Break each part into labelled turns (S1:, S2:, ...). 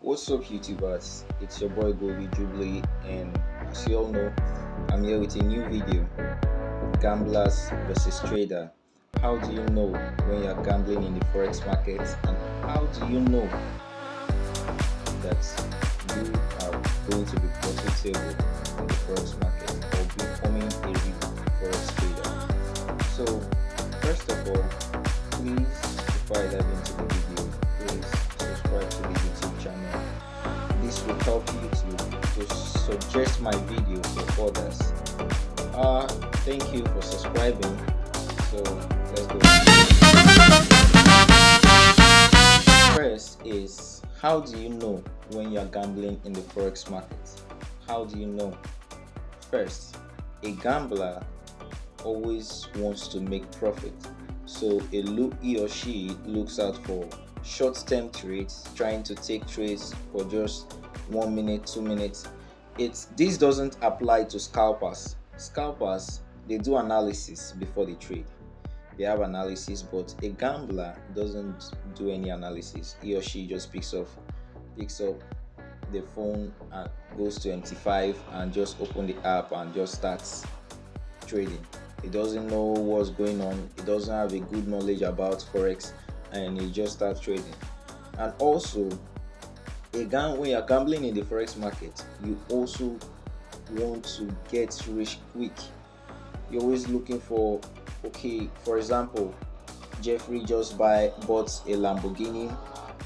S1: What's up, YouTubers? It's your boy Gobi Jubilee, and as you all know, I'm here with a new video: gamblers versus trader. How do you know when you're gambling in the forex market, and how do you know that you are going to be profitable in the forex market or becoming a real forex trader? So, first of all, please, before I dive into the video, please subscribe to the YouTube channel. This will help you to suggest my video for others. Thank you for subscribing. So let's go. First is, how do you know when you're gambling in the forex market? How do you know? First, a gambler always wants to make profit, so he or she looks out for short-term trades, trying to take trades for just 1 minute, 2 minutes. This doesn't apply to scalpers. Scalpers, they do analysis before they trade. They have analysis, but a gambler doesn't do any analysis. He or she just picks up the phone and goes to MT5 and just open the app and just starts trading. He doesn't know what's going on. He doesn't have a good knowledge about forex, and he just starts trading. And also, when you're gambling in the forex market, you also want to get rich quick. You're always looking for, okay, for example, Jeffrey just bought a Lamborghini.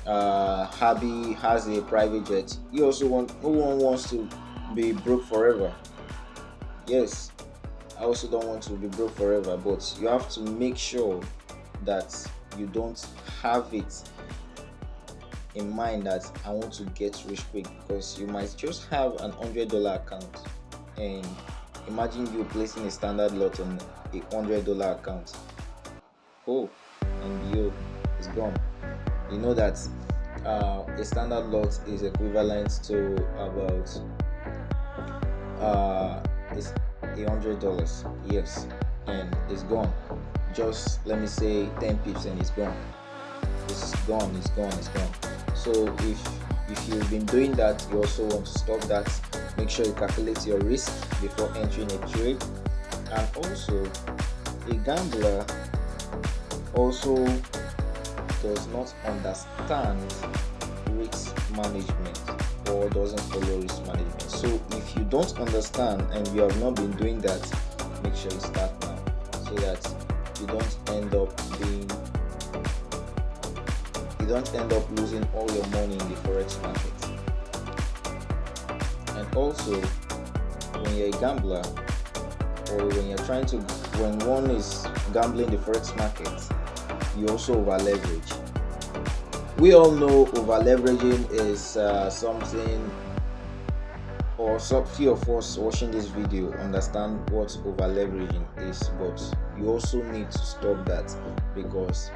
S1: Habi has a private jet. No one wants to be broke forever. Yes, I also don't want to be broke forever, but you have to make sure that you don't have it in mind that I want to get rich quick, because you might just have an $100 account, and imagine you placing a standard lot on a $100 account. And it's gone. You know that a standard lot is equivalent to about it's $100. Yes, and it's gone. Just let me say 10 pips and it's gone. It's gone. So if you've been doing that, you also want to stop that. Make sure you calculate your risk before entering a trade. And also, a gambler also does not understand risk management or doesn't follow risk management. So if you don't understand and you have not been doing that, make sure you start now, so that you don't end up losing all your money in the forex market. And also, when you're a gambler, or when one is gambling the forex market, you also over leverage. We all know over leveraging is something, or some few of us watching this video understand what over leveraging is, but you also need to stop that, because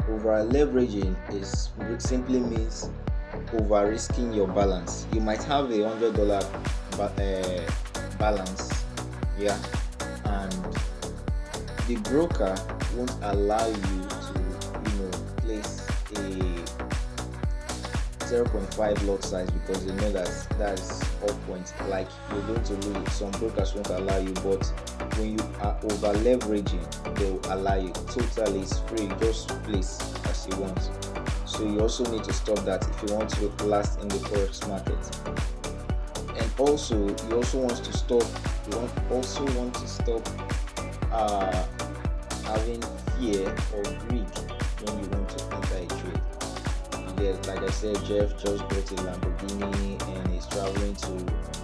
S1: over leveraging simply means over risking your balance. You might have a $100 balance, and the broker won't allow you to place a 0.5 lot size, because they know that's off point, like you're going to lose. Some brokers won't allow you, but when you are over leveraging, they will allow you. Totally, it's free. Just place as you want. So you also need to stop that if you want to last in the forex market. And also, you also want to stop having fear or greed when you want to enter a trade. Like I said, Jeff just bought a Lamborghini and he's traveling to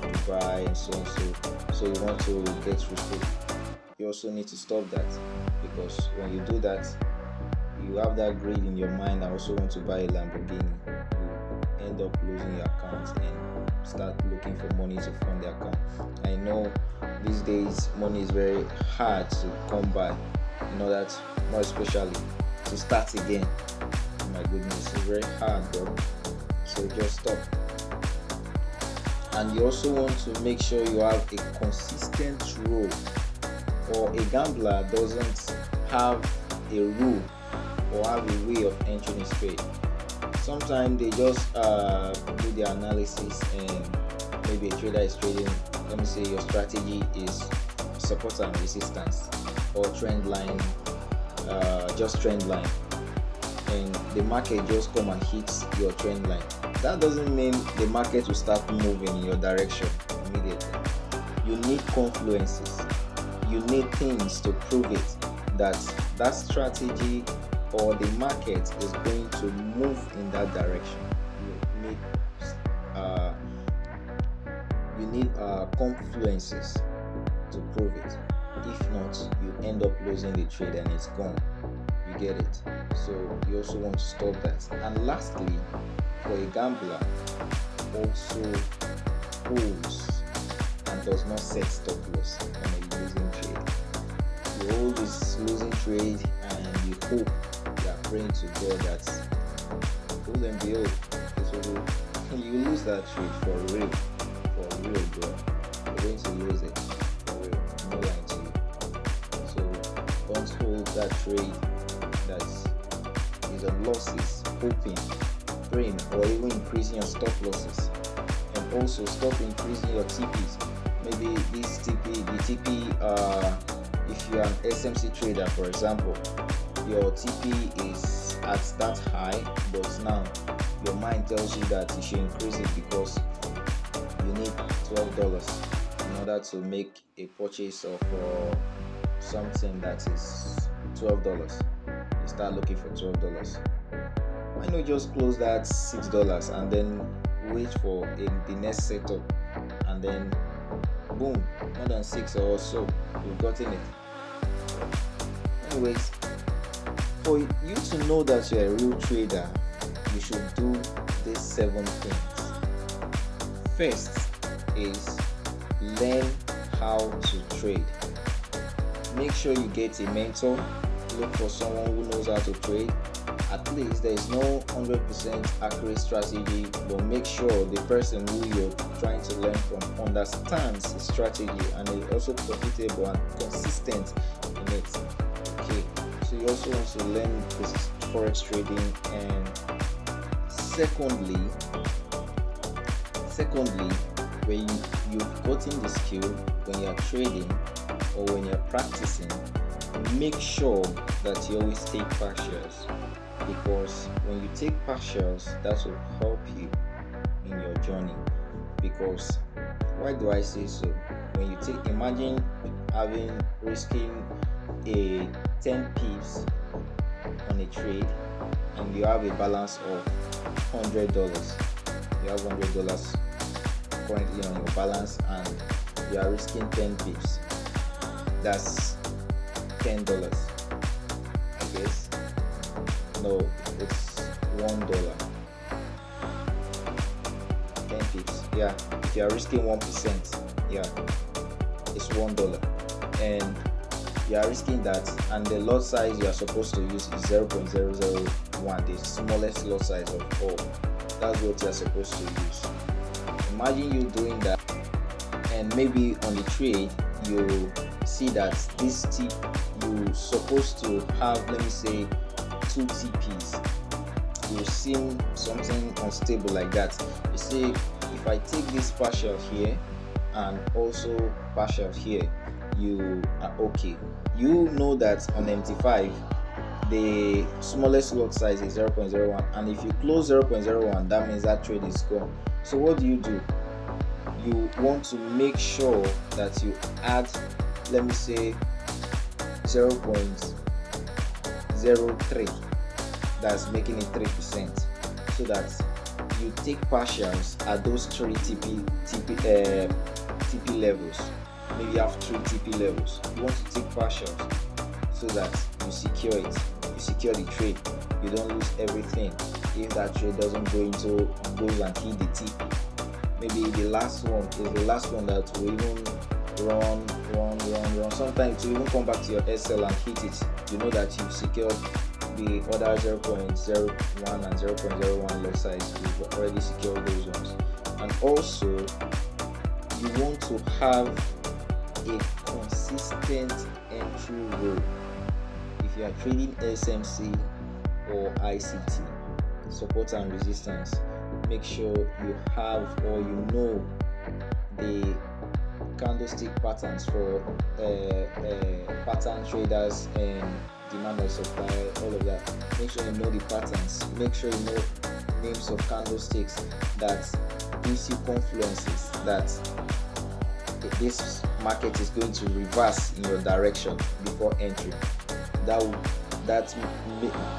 S1: Dubai and so on. So you want to get rich. You also need to stop that, because when you do that, you have that greed in your mind. I also want to buy a Lamborghini. You end up losing your account and start looking for money to fund the account. I know these days money is very hard to come by. You know that, more especially to start again. My goodness, it's very hard, bro. So just stop. And you also want to make sure you have a consistent rule, or a gambler doesn't have a rule or have a way of entering his trade. sometimes they just do their analysis, and maybe a trader is trading, let me say your strategy is support and resistance or trend line, just trend line, and the market just come and hits your trend line. That doesn't mean the market will start moving in your direction immediately. You need confluences, you need things to prove it that that strategy or the market is going to move in that direction. You need confluences to prove it. If not, you end up losing the trade and it's gone. You get it? So you also want to stop that. And lastly, for a gambler, also holds and does not set stop loss on a losing trade. You hold this losing trade and you hope, you are praying to God that hold and behold, you lose that trade for real, bro. You're going to lose it for real. No lying to you. So don't hold that trade that is on losses, hoping, praying, or even increasing your stop losses. And also stop increasing your TPs. Maybe this TP, the TP, if you are an SMC trader, for example, your TP is at that high, but now your mind tells you that you should increase it because you need $12 in order to make a purchase of something that is $12. You start looking for $12. Why not just close that $6 and then wait for the next setup, and then boom, more than 6 or so, you've gotten it. Anyways, for you to know that you're a real trader, you should do these 7 things. First is learn how to trade. Make sure you get a mentor. Look for someone who knows how to trade. At least there is no 100% accurate strategy, but make sure the person who you're trying to learn from understands the strategy and is also profitable and consistent in it. Okay, so you also want to learn this forex trading. And secondly, when you've gotten the skill, when you're trading or when you're practicing, make sure that you always take partials, because when you take partials, that will help you in your journey. Because why do I say so? When you take, imagine risking a 10 pips on a trade, and you have a balance of $100. You have $100 currently on your balance, and you are risking 10 pips. That's $10, I guess. No, it's $1. 10 pips. Yeah, if you are risking 1%, yeah, it's $1. And you are risking that, and the lot size you are supposed to use is 0.001, the smallest lot size of all. That's what you are supposed to use. Imagine you doing that, and maybe on the trade you see that this tip you're supposed to have, let me say, 2 TPs. You've seen something unstable like that. You see, if I take this partial here and also partial here, you are okay. You know that on MT5 the smallest lot size is 0.01, and if you close 0.01, that means that trade is gone. So what do? You want to make sure that you add, let me say, 0.03, that's making it 3%, so that you take partials at those 3 TP levels. Maybe you have 3 TP levels. You want to take partials so that you secure it, you secure the trade, you don't lose everything if that trade doesn't goes and hit the TP. Maybe the last one is the last one that will even run. Sometimes you even come back to your SL and hit it. You know that you've secured the other 0.01 and 0.01 lot size. You've already secured those ones. And also, you want to have a consistent entry rule. If you are trading SMC or ICT, support and resistance. Make sure you have or you know the candlestick patterns for pattern traders and demand and supply, all of that. Make sure you know the patterns. Make sure you know names of candlesticks that gives you confluences that this market is going to reverse in your direction before entering. That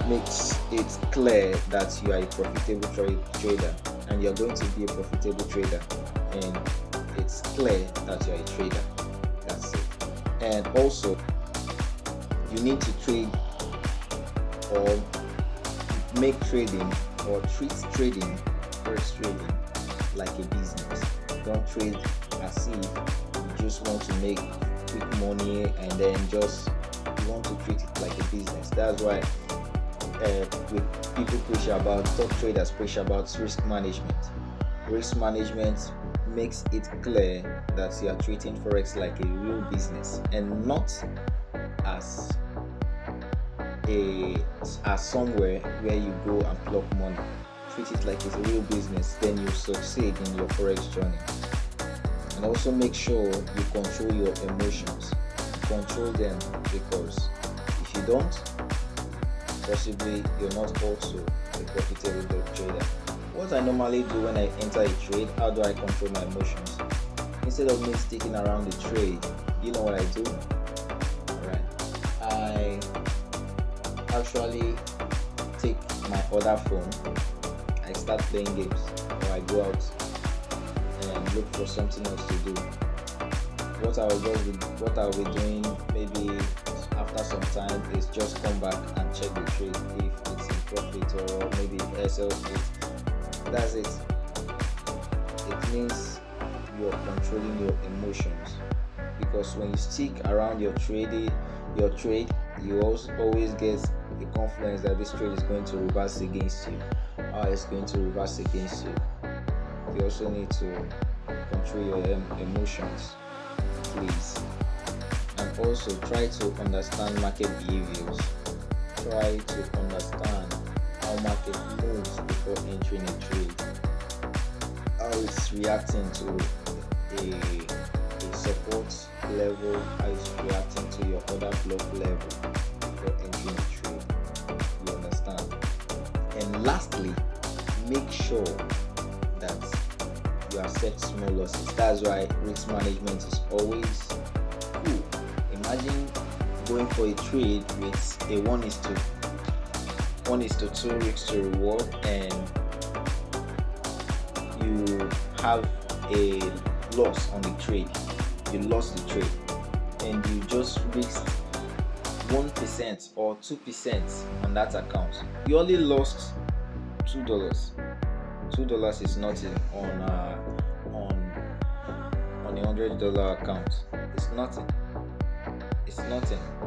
S1: makes it clear that you are a profitable trader, and you're going to be a profitable trader, and it's clear that you're a trader. That's it. And also, you need to trade or make trading or treat trading, forex trading, like a business. Don't trade as if you just want to make quick money and then just you want to treat it like a business. That's why people preach about, top traders preach about risk management. Risk management makes it clear that you are treating forex like a real business and not as somewhere where you go and pluck money. Treat it like it's a real business, then you succeed in your forex journey. And also make sure you control your emotions. Control them, because if you don't, possibly you're not also a profitable trader. What I normally do when I enter a trade, how do I control my emotions? Instead of me sticking around the trade, you know what I do? Alright, I actually take my other phone, I start playing games, or I go out and look for something else to do. What I'll be doing maybe after some time is just come back and check the trade if it's in profit or maybe SL it. That's it. It means you're controlling your emotions, because when you stick around your trade, you also always get the confidence that this trade is going to reverse against you. It's going to reverse against you. You also need to control your emotions, please. And also try to understand market behaviors. Try to understand how market moves before entering a trade. How it's reacting to a support level, how it's reacting to your other block level before entering a trade. You understand? And lastly, make sure that you accept small losses. That's why risk management is always cool. Imagine going for a trade with a 1:2 risk to reward, and you have a loss on the trade. You lost the trade, and you just risked 1% or 2% on that account. You only lost $2. $2 is nothing on a $100 account. It's nothing.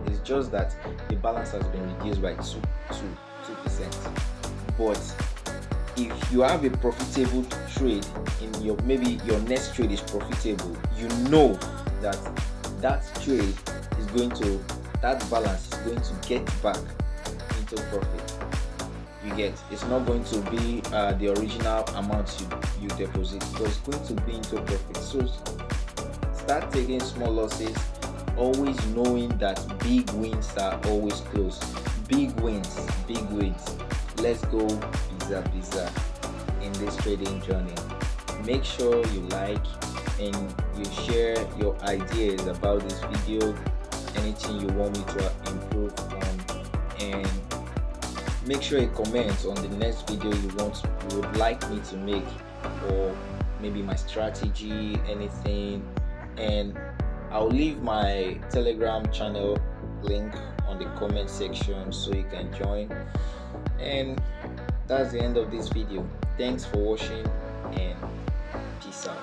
S1: It's just that the balance has been reduced by 2%. But if you have a profitable trade in maybe your next trade is profitable, you know that trade is that balance is going to get back into profit. You get, it's not going to be the original amount you deposit, but it's going to be into profit. So start taking small losses, always knowing that big wins are always close. Big wins. Let's go bizarre in this trading journey. Make sure you like and you share your ideas about this video, anything you want me to improve on, and make sure you comment on the next video you would like me to make, or maybe my strategy, anything. And I'll leave my Telegram channel link on the comment section so you can join. And that's the end of this video. Thanks for watching, and peace out.